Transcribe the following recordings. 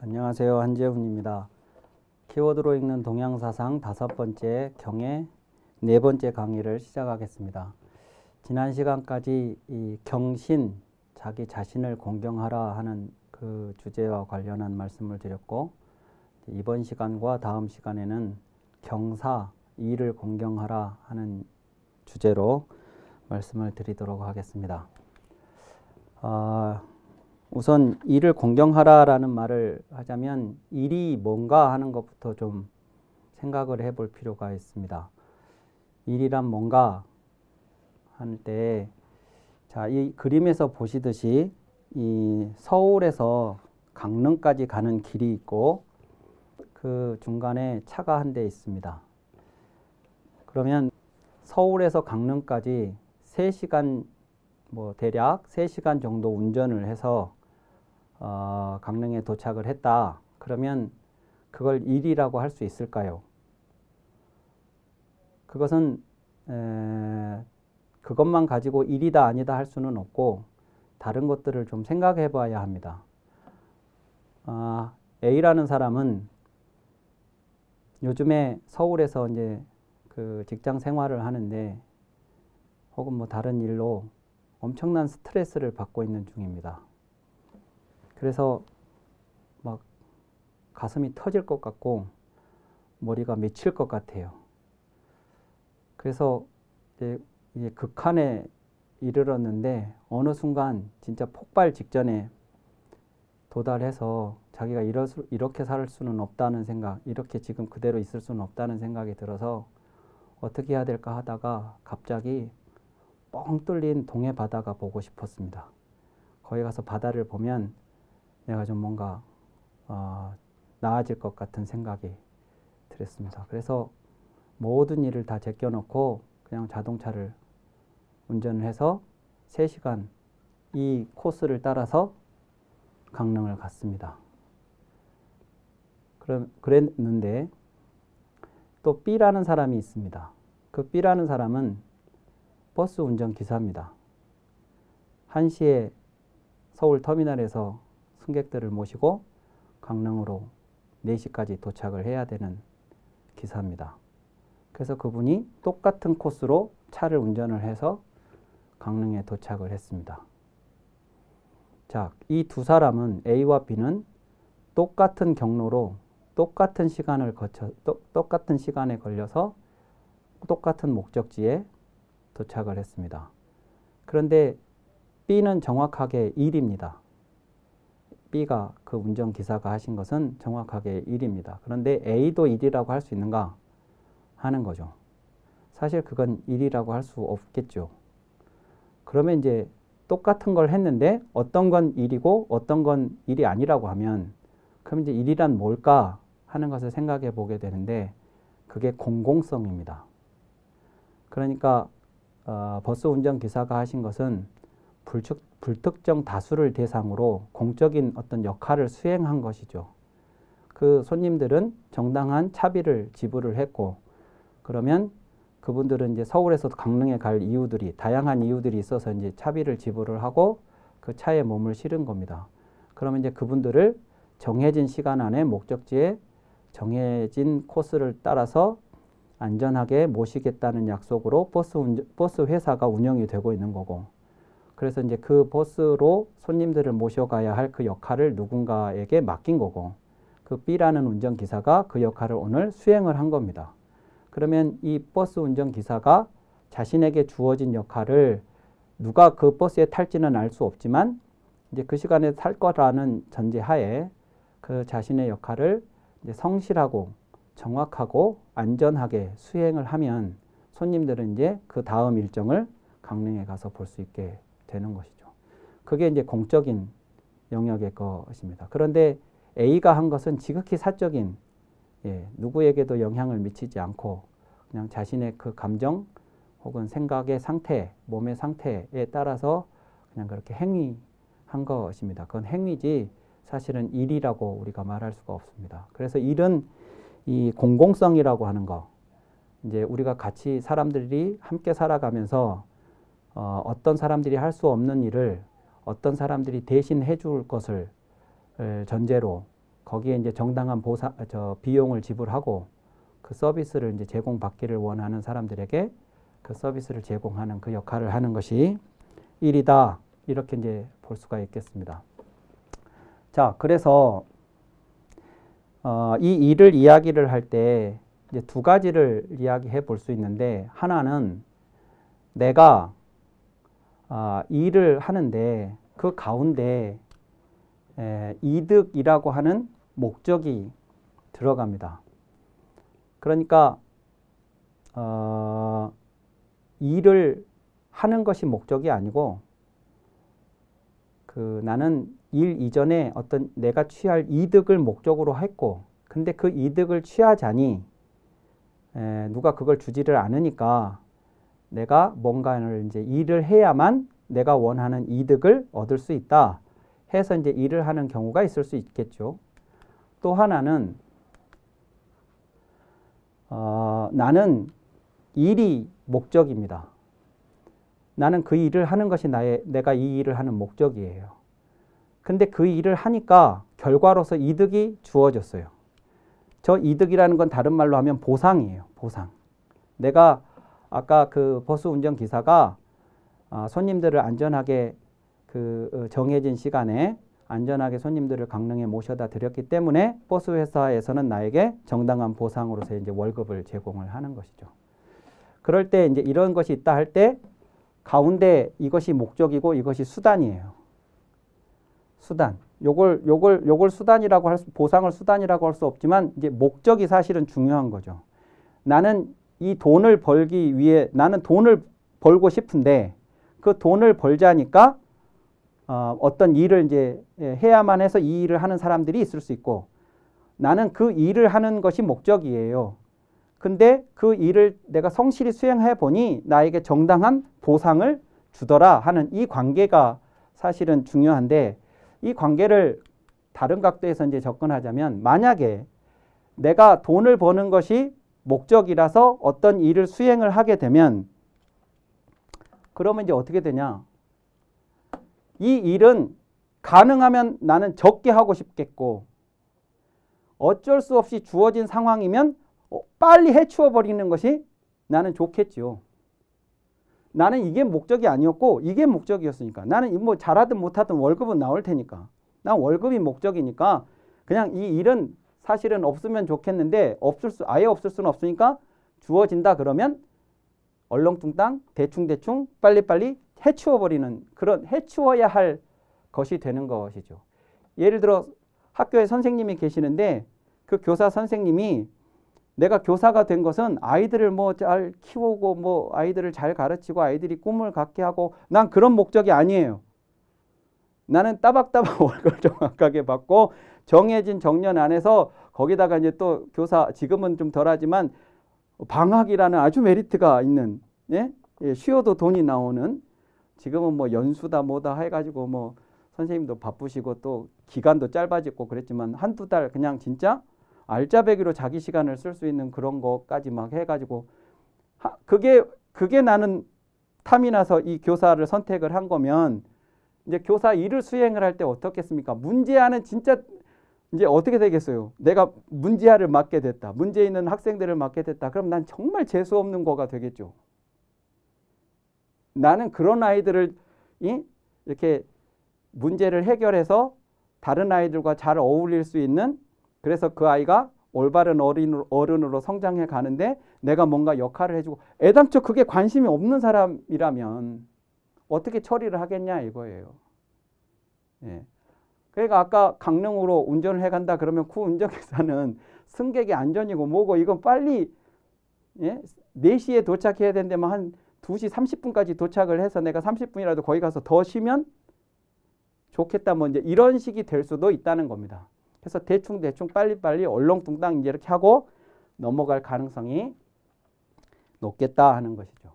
안녕하세요. 한재훈입니다. 키워드로 읽는 동양사상 5번째 경의 4번째 강의를 시작하겠습니다. 지난 시간까지 이 경신, 자기 자신을 공경하라 하는 그 주제와 관련한 말씀을 드렸고, 이번 시간과 다음 시간에는 경사, 이를 공경하라 하는 주제로 말씀을 드리도록 하겠습니다. 우선 일을 공경하라라는 말을 하자면 일이 뭔가 하는 것부터 좀 생각을 해볼 필요가 있습니다. 일이란 뭔가 할 때, 자, 이 그림에서 보시듯이 이 서울에서 강릉까지 가는 길이 있고 그 중간에 차가 한 대 있습니다. 그러면 서울에서 강릉까지 3시간, 대략 3시간 정도 운전을 해서 강릉에 도착을 했다. 그러면 그걸 일이라고 할 수 있을까요? 그것은 그것만 가지고 일이다 아니다 할 수는 없고 다른 것들을 좀 생각해 봐야 합니다. A라는 사람은 요즘에 서울에서 이제 그 직장 생활을 하는데 혹은 다른 일로 엄청난 스트레스를 받고 있는 중입니다. 그래서 막 가슴이 터질 것 같고 머리가 미칠 것 같아요. 그래서 이제 극한에 이르렀는데 어느 순간 진짜 폭발 직전에 도달해서 자기가 이렇게 살 수는 없다는 생각, 이렇게 지금 그대로 있을 수는 없다는 생각이 들어서 어떻게 해야 될까 하다가 갑자기 뻥 뚫린 동해 바다가 보고 싶었습니다. 거기 가서 바다를 보면 내가 좀 뭔가 나아질 것 같은 생각이 들었습니다. 그래서 모든 일을 다 제껴놓고 그냥 자동차를 운전을 해서 3시간 이 코스를 따라서 강릉을 갔습니다. 그랬는데 또 B라는 사람이 있습니다. 그 B라는 사람은 버스 운전기사입니다. 1시에 서울 터미널에서 승객들을 모시고 강릉으로 4시까지 도착을 해야 되는 기사입니다. 그래서 그분이 똑같은 코스로 차를 운전을 해서 강릉에 도착을 했습니다. 자, 이 두 사람은 A와 B는 똑같은 경로로 똑같은 시간에 걸려서 똑같은 목적지에 도착을 했습니다. 그런데 B는 정확하게 1입니다. B가 그 운전기사가 하신 것은 정확하게 1입니다. 그런데 A도 1이라고 할 수 있는가 하는 거죠. 사실 그건 1이라고 할 수 없겠죠. 그러면 이제 똑같은 걸 했는데 어떤 건 1이고 어떤 건 1이 아니라고 하면 그럼 이제 1이란 뭘까 하는 것을 생각해 보게 되는데 그게 공공성입니다. 그러니까 버스 운전기사가 하신 것은 불특정 다수를 대상으로 공적인 어떤 역할을 수행한 것이죠. 그 손님들은 정당한 차비를 지불을 했고 그러면 그분들은 이제 서울에서 강릉에 갈 이유들이 다양한 이유들이 있어서 이제 차비를 지불을 하고 그 차에 몸을 실은 겁니다. 그러면 이제 그분들을 정해진 시간 안에 목적지에 정해진 코스를 따라서 안전하게 모시겠다는 약속으로 버스 회사가 운영이 되고 있는 거고 그래서 이제 그 버스로 손님들을 모셔가야 할 그 역할을 누군가에게 맡긴 거고 그 B라는 운전기사가 그 역할을 오늘 수행을 한 겁니다. 그러면 이 버스 운전기사가 자신에게 주어진 역할을 누가 그 버스에 탈지는 알 수 없지만 이제 그 시간에 탈 거라는 전제하에 그 자신의 역할을 이제 성실하고 정확하고 안전하게 수행을 하면 손님들은 이제 그 다음 일정을 강릉에 가서 볼 수 있게 되는 것이죠. 그게 이제 공적인 영역의 것입니다. 그런데 A가 한 것은 지극히 사적인 누구에게도 영향을 미치지 않고 그냥 자신의 그 감정 혹은 생각의 상태, 몸의 상태에 따라서 그냥 그렇게 행위한 것입니다. 그건 행위지 사실은 일이라고 우리가 말할 수가 없습니다. 그래서 일은 이 공공성이라고 하는 거, 이제 우리가 같이 사람들이 함께 살아가면서 어떤 사람들이 할 수 없는 일을 어떤 사람들이 대신 해줄 것을 전제로 거기에 이제 정당한 비용을 지불하고 그 서비스를 이제 제공받기를 원하는 사람들에게 그 서비스를 제공하는 그 역할을 하는 것이 일이다. 이렇게 이제 볼 수가 있겠습니다. 자, 그래서 이 일을 이야기를 할 때 이제 두 가지를 이야기해 볼 수 있는데, 하나는 내가 일을 하는데 그 가운데 이득이라고 하는 목적이 들어갑니다. 그러니까 일을 하는 것이 목적이 아니고 나는 일 이전에 어떤 내가 취할 이득을 목적으로 했고, 근데 그 이득을 취하자니 누가 그걸 주지를 않으니까 내가 뭔가를 이제 일을 해야만 내가 원하는 이득을 얻을 수 있다 해서 이제 일을 하는 경우가 있을 수 있겠죠. 또 하나는 나는 일이 목적입니다. 나는 그 일을 하는 것이 내가 이 일을 하는 목적이에요. 근데 그 일을 하니까 결과로서 이득이 주어졌어요. 저 이득이라는 건 다른 말로 하면 보상이에요. 보상. 내가 아까 그 버스 운전 기사가 손님들을 안전하게 정해진 시간에 안전하게 손님들을 강릉에 모셔다 드렸기 때문에 버스 회사에서는 나에게 정당한 보상으로서 이제 월급을 제공을 하는 것이죠. 그럴 때 이제 이런 것이 있다 할 때 가운데 이것이 목적이고 이것이 수단이에요. 수단. 요걸 수단이라고 보상을 수단이라고 할 수 없지만 이제 목적이 사실은 중요한 거죠. 나는 이 돈을 벌기 위해 나는 돈을 벌고 싶은데 그 돈을 벌자니까 어떤 일을 이제 해야만 해서 이 일을 하는 사람들이 있을 수 있고, 나는 그 일을 하는 것이 목적이에요. 근데 그 일을 내가 성실히 수행해 보니 나에게 정당한 보상을 주더라 하는 이 관계가 사실은 중요한데, 이 관계를 다른 각도에서 이제 접근하자면, 만약에 내가 돈을 버는 것이 목적이라서 어떤 일을 수행을 하게 되면 그러면 이제 어떻게 되냐? 이 일은 가능하면 나는 적게 하고 싶겠고, 어쩔 수 없이 주어진 상황이면 빨리 해치워 버리는 것이 나는 좋겠죠. 나는 이게 목적이 아니었고 이게 목적이었으니까, 나는 뭐 잘하든 못하든 월급은 나올 테니까, 난 월급이 목적이니까 그냥 이 일은 사실은 없으면 좋겠는데 아예 없을 수는 없으니까 주어진다 그러면 얼렁뚱땅 대충대충 빨리빨리 해치워버리는, 그런 해치워야 할 것이 되는 것이죠. 예를 들어 학교에 선생님이 계시는데 그 교사 선생님이 내가 교사가 된 것은 아이들을 뭐 잘 키우고 뭐 아이들을 잘 가르치고 아이들이 꿈을 갖게 하고, 난 그런 목적이 아니에요. 나는 따박따박 월급을 정확하게 받고 정해진 정년 안에서 거기다가 이제 또 교사, 지금은 좀 덜하지만 방학이라는 아주 메리트가 있는, 쉬어도 돈이 나오는, 지금은 뭐 연수다 뭐다 해가지고 뭐 선생님도 바쁘시고 또 기간도 짧아지고 그랬지만 한두 달 그냥 진짜 알짜배기로 자기 시간을 쓸 수 있는 그런 것까지 막 해가지고 그게 나는 탐이 나서 이 교사를 선택을 한 거면, 이제 교사 일을 수행을 할 때 어떻겠습니까? 문제아는 진짜 이제 어떻게 되겠어요? 내가 문제아를 맡게 됐다. 문제 있는 학생들을 맡게 됐다. 그럼 난 정말 재수 없는 거가 되겠죠. 나는 그런 아이들을 이렇게 문제를 해결해서 다른 아이들과 잘 어울릴 수 있는, 그래서 그 아이가 올바른 어른으로 성장해 가는데 내가 뭔가 역할을 해주고, 애당초 그게 관심이 없는 사람이라면 어떻게 처리를 하겠냐 이거예요. 그러니까 아까 강릉으로 운전을 해간다 그러면 그 운전기사는 승객의 안전이고 뭐고 이건 빨리 4시에 도착해야 되는데만 한 2시 30분까지 도착을 해서 내가 30분이라도 거기 가서 더 쉬면 좋겠다, 뭐 이제 이런 식이 될 수도 있다는 겁니다. 그래서 대충 빨리빨리 얼렁뚱땅 이제 이렇게 하고 넘어갈 가능성이 높겠다 하는 것이죠.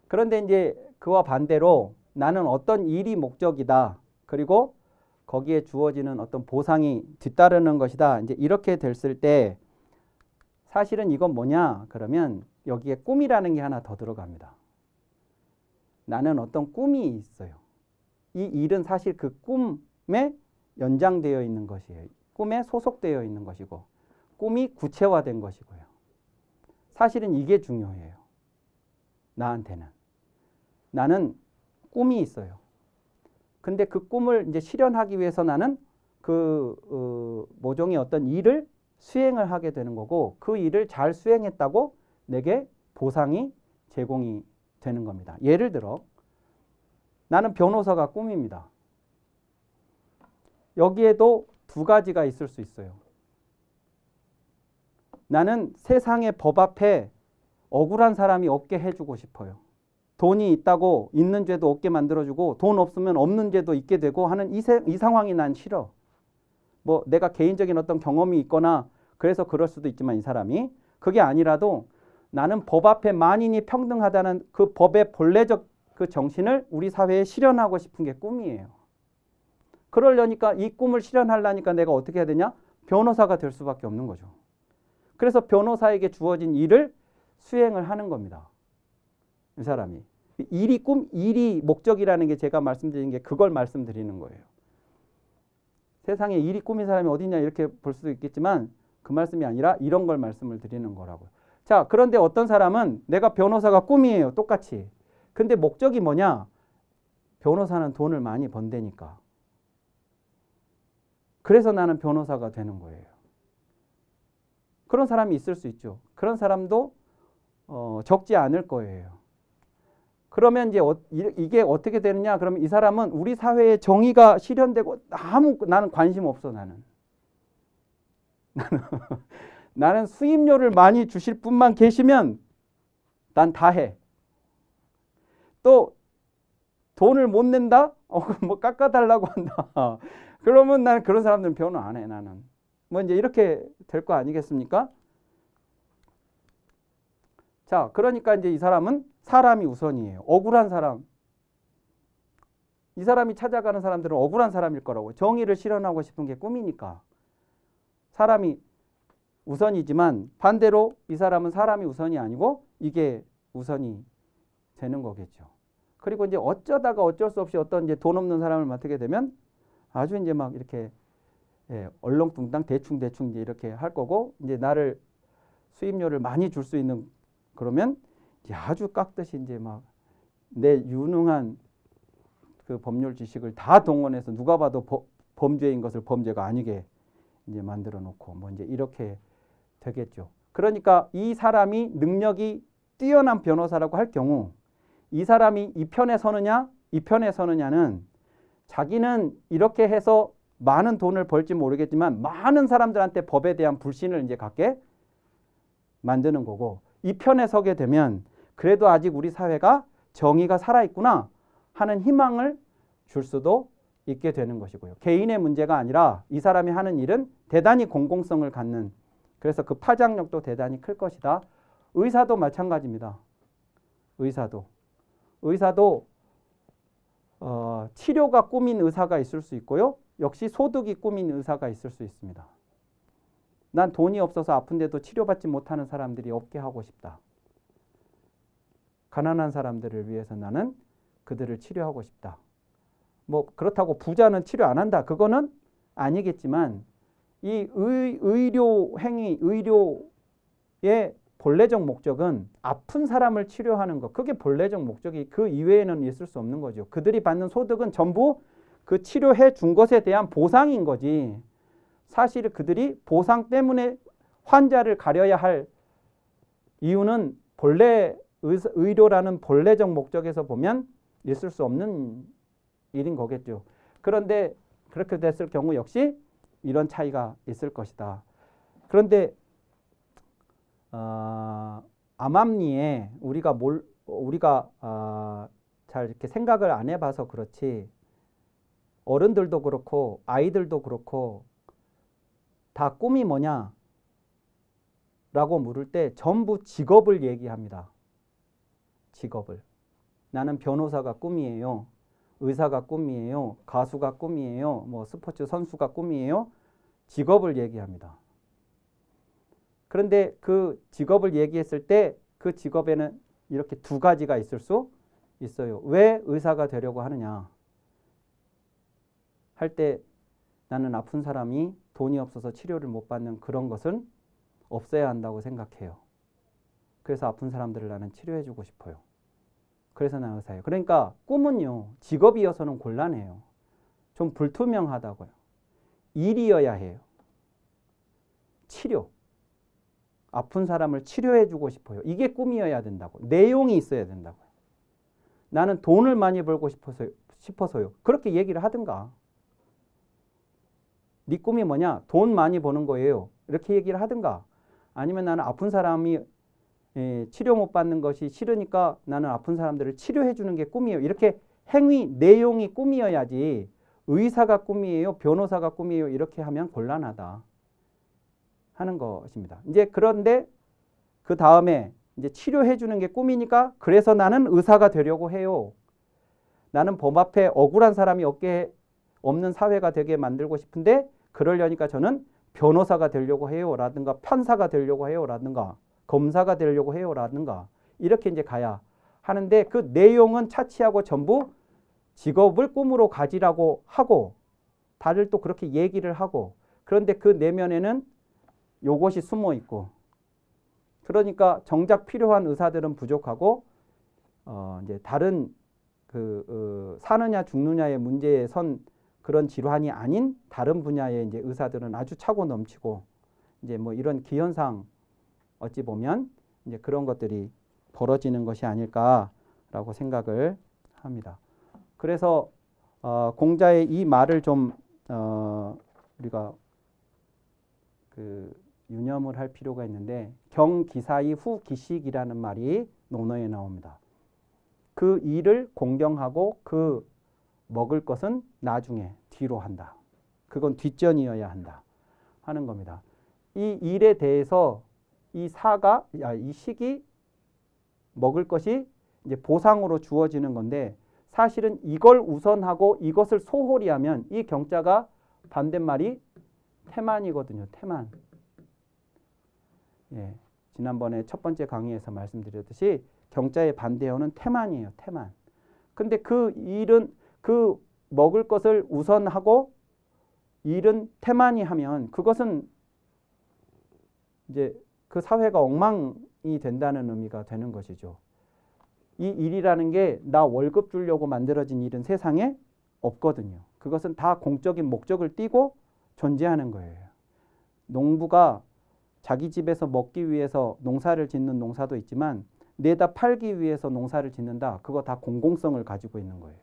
그런데 이제 그와 반대로 나는 어떤 일이 목적이다, 그리고 거기에 주어지는 어떤 보상이 뒤따르는 것이다, 이제 이렇게 됐을 때 사실은 이건 뭐냐 그러면 여기에 꿈이라는 게 하나 더 들어갑니다. 나는 어떤 꿈이 있어요. 이 일은 사실 그 꿈에 연장되어 있는 것이에요. 꿈에 소속되어 있는 것이고 꿈이 구체화된 것이고요. 사실은 이게 중요해요. 나한테는. 나는 꿈이 있어요. 근데 그 꿈을 이제 실현하기 위해서 나는 모종의 어떤 일을 수행을 하게 되는 거고 그 일을 잘 수행했다고 내게 보상이 제공이 되는 겁니다. 예를 들어 나는 변호사가 꿈입니다. 여기에도 두 가지가 있을 수 있어요. 나는 세상의 법 앞에 억울한 사람이 없게 해주고 싶어요. 돈이 있다고 있는 죄도 없게 만들어주고 돈 없으면 없는 죄도 있게 되고 하는 이 상황이 난 싫어. 뭐 내가 개인적인 어떤 경험이 있거나 그래서 그럴 수도 있지만 이 사람이 그게 아니라도 나는 법 앞에 만인이 평등하다는 그 법의 본래적 그 정신을 우리 사회에 실현하고 싶은 게 꿈이에요. 그러려니까 이 꿈을 실현하려니까 내가 어떻게 해야 되냐? 변호사가 될 수밖에 없는 거죠. 그래서 변호사에게 주어진 일을 수행을 하는 겁니다. 이 사람이. 일이 목적이라는 게 제가 말씀드린 게 그걸 말씀드리는 거예요. 세상에 일이 꿈인 사람이 어디냐 이렇게 볼 수도 있겠지만 그 말씀이 아니라 이런 걸 말씀을 드리는 거라고요. 자, 그런데 어떤 사람은 내가 변호사가 꿈이에요. 똑같이. 근데 목적이 뭐냐? 변호사는 돈을 많이 번다니까. 그래서 나는 변호사가 되는 거예요. 그런 사람이 있을 수 있죠. 그런 사람도 적지 않을 거예요. 그러면 이제 이게 어떻게 되느냐? 그러면 이 사람은 우리 사회의 정의가 실현되고 나는 관심 없어. 나는 수임료를 많이 주실 분만 계시면 난 다 해. 또 돈을 못 낸다? 뭐 깎아달라고 한다. 그러면 나는 그런 사람들은 변호 안 해. 나는. 뭐 이제 이렇게 될 거 아니겠습니까? 자, 그러니까 이제 이 사람은 사람이 우선이에요. 억울한 사람. 이 사람이 찾아가는 사람들은 억울한 사람일 거라고. 정의를 실현하고 싶은 게 꿈이니까. 사람이 우선이지만 반대로 이 사람은 사람이 우선이 아니고 이게 우선이 되는 거겠죠. 그리고 이제 어쩌다가 어쩔 수 없이 어떤 이제 돈 없는 사람을 맡게 되면 아주 이제 막 이렇게 얼렁뚱땅 대충 이제 이렇게 할 거고 이제 나를 수임료를 많이 줄 수 있는 그러면 이제 아주 깎듯이 이제 막 내 유능한 그 법률 지식을 다 동원해서 누가 봐도 범죄인 것을 범죄가 아니게 이제 만들어 놓고 뭐 이제 이렇게 되겠죠. 그러니까 이 사람이 능력이 뛰어난 변호사라고 할 경우 이 사람이 이 편에 서느냐 이 편에 서느냐는 자기는 이렇게 해서 많은 돈을 벌지 모르겠지만 많은 사람들한테 법에 대한 불신을 이제 갖게 만드는 거고 이 편에 서게 되면 그래도 아직 우리 사회가 정의가 살아있구나 하는 희망을 줄 수도 있게 되는 것이고요. 개인의 문제가 아니라 이 사람이 하는 일은 대단히 공공성을 갖는 그래서 그 파장력도 대단히 클 것이다. 의사도 마찬가지입니다. 의사도 치료가 꿈인 의사가 있을 수 있고요. 역시 소득이 꿈인 의사가 있을 수 있습니다. 난 돈이 없어서 아픈데도 치료받지 못하는 사람들이 없게 하고 싶다. 가난한 사람들을 위해서 나는 그들을 치료하고 싶다. 뭐 그렇다고 부자는 치료 안 한다. 그거는 아니겠지만 이 의료 행위, 의료의 본래적 목적은 아픈 사람을 치료하는 것. 그게 본래적 목적이 그 이외에는 있을 수 없는 거죠. 그들이 받는 소득은 전부 그 치료해 준 것에 대한 보상인 거지. 사실 그들이 보상 때문에 환자를 가려야 할 이유는 본래 의료라는 본래적 목적에서 보면 있을 수 없는 일인 거겠죠. 그런데 그렇게 됐을 경우 역시 이런 차이가 있을 것이다. 그런데 암암리에 우리가 잘 이렇게 생각을 안 해봐서 그렇지 어른들도 그렇고 아이들도 그렇고 다 꿈이 뭐냐? 라고 물을 때 전부 직업을 얘기합니다. 직업을. 나는 변호사가 꿈이에요. 의사가 꿈이에요. 가수가 꿈이에요. 뭐 스포츠 선수가 꿈이에요. 직업을 얘기합니다. 그런데 그 직업을 얘기했을 때 그 직업에는 이렇게 두 가지가 있을 수 있어요. 왜 의사가 되려고 하느냐? 할 때 나는 아픈 사람이 돈이 없어서 치료를 못 받는 그런 것은 없어야 한다고 생각해요. 그래서 아픈 사람들을 나는 치료해주고 싶어요. 그래서 나는 의사예요. 그러니까 꿈은요, 직업이어서는 곤란해요. 좀 불투명하다고요. 일이어야 해요. 치료. 아픈 사람을 치료해주고 싶어요. 이게 꿈이어야 된다고. 내용이 있어야 된다고요. 나는 돈을 많이 벌고 싶어서요. 그렇게 얘기를 하든가. 네 꿈이 뭐냐? 돈 많이 버는 거예요. 이렇게 얘기를 하든가. 아니면 나는 아픈 사람이 치료 못 받는 것이 싫으니까 나는 아픈 사람들을 치료해 주는 게 꿈이에요. 이렇게 행위, 내용이 꿈이어야지 의사가 꿈이에요, 변호사가 꿈이에요 이렇게 하면 곤란하다 하는 것입니다. 이제 그런데 그 다음에 이제 치료해 주는 게 꿈이니까 그래서 나는 의사가 되려고 해요. 나는 법 앞에 억울한 사람이 없는 사회가 되게 만들고 싶은데 그러려니까 저는 변호사가 되려고 해요 라든가 판사가 되려고 해요 라든가 검사가 되려고 해요 라든가 이렇게 이제 가야 하는데 그 내용은 차치하고 전부 직업을 꿈으로 가지라고 하고 다들 또 그렇게 얘기를 하고 그런데 그 내면에는 요것이 숨어 있고 그러니까 정작 필요한 의사들은 부족하고 이제 다른 사느냐 죽느냐의 문제에 선 그런 질환이 아닌 다른 분야의 이제 의사들은 아주 차고 넘치고 이제 뭐 이런 기현상 어찌 보면 이제 그런 것들이 벌어지는 것이 아닐까라고 생각을 합니다. 그래서 공자의 이 말을 좀 우리가 유념을 할 필요가 있는데 경기사의 후기식이라는 말이 논어에 나옵니다. 그 일을 공경하고 그 먹을 것은 나중에 뒤로 한다. 그건 뒷전이어야 한다 하는 겁니다. 이 일에 대해서 이 식이 먹을 것이 이제 보상으로 주어지는 건데 사실은 이걸 우선하고 이것을 소홀히 하면 이 경자가 반대말이 태만이거든요. 태만. 예, 지난번에 첫 번째 강의에서 말씀드렸듯이 경자의 반대어는 태만이에요. 태만. 근데 그 일은 그 먹을 것을 우선하고 일은 태만히 하면 그것은 이제 그 사회가 엉망이 된다는 의미가 되는 것이죠. 이 일이라는 게 나 월급 주려고 만들어진 일은 세상에 없거든요. 그것은 다 공적인 목적을 띠고 존재하는 거예요. 농부가 자기 집에서 먹기 위해서 농사를 짓는 농사도 있지만 내다 팔기 위해서 농사를 짓는다. 그거 다 공공성을 가지고 있는 거예요.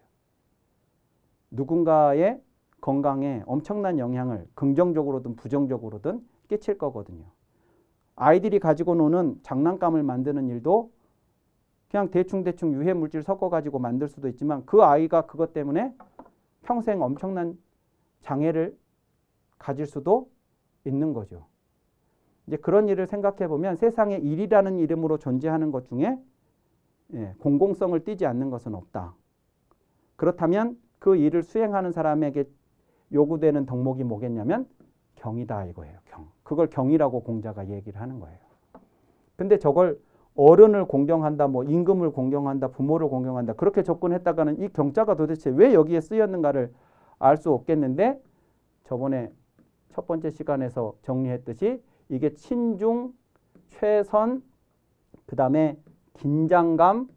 누군가의 건강에 엄청난 영향을 긍정적으로든 부정적으로든 끼칠 거거든요. 아이들이 가지고 노는 장난감을 만드는 일도 그냥 대충 유해물질 섞어가지고 만들 수도 있지만 그 아이가 그것 때문에 평생 엄청난 장애를 가질 수도 있는 거죠. 이제 그런 일을 생각해 보면 세상에 일이라는 이름으로 존재하는 것 중에 공공성을 띠지 않는 것은 없다. 그렇다면 그 일을 수행하는 사람에게 요구되는 덕목이 뭐겠냐면 경이다 이거예요. 경. 그걸 경이라고 공자가 얘기를 하는 거예요. 근데 저걸 어른을 공경한다, 뭐 임금을 공경한다, 부모를 공경한다 그렇게 접근했다가는 이 경자가 도대체 왜 여기에 쓰였는가를 알 수 없겠는데 저번에 첫 번째 시간에서 정리했듯이 이게 친중, 최선, 그 다음에 긴장감,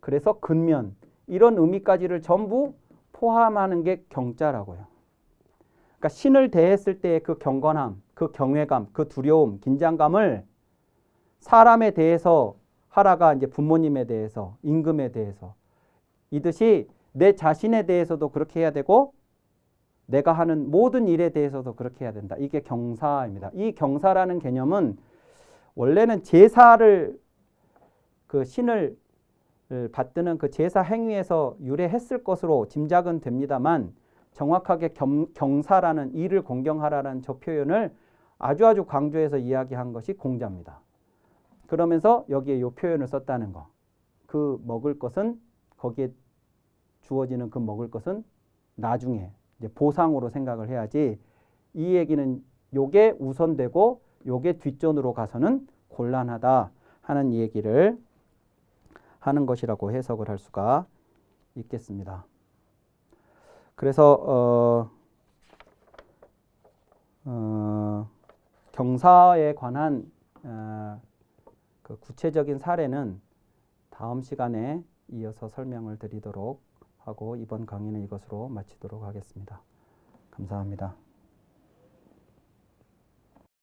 그래서 근면 이런 의미까지를 전부 포함하는 게 경자라고요. 그러니까 신을 대했을 때의 그 경건함, 그 경외감, 그 두려움, 긴장감을 사람에 대해서 하라가 이제 부모님에 대해서, 임금에 대해서 이듯이 내 자신에 대해서도 그렇게 해야 되고 내가 하는 모든 일에 대해서도 그렇게 해야 된다. 이게 경사입니다. 이 경사라는 개념은 원래는 제사를 그 신을 받드는 그 제사 행위에서 유래했을 것으로 짐작은 됩니다만 정확하게 경사라는 일을 공경하라는 저 표현을 아주 강조해서 이야기한 것이 공자입니다. 그러면서 여기에 이 표현을 썼다는 거. 그 먹을 것은 거기에 주어지는 그 먹을 것은 나중에 이제 보상으로 생각을 해야지 이 얘기는 요게 우선되고 요게 뒷전으로 가서는 곤란하다 하는 얘기를 하는 것이라고 해석을 할 수가 있겠습니다. 그래서 경사에 관한 그 구체적인 사례는 다음 시간에 이어서 설명을 드리도록 하고 이번 강의는 이것으로 마치도록 하겠습니다. 감사합니다.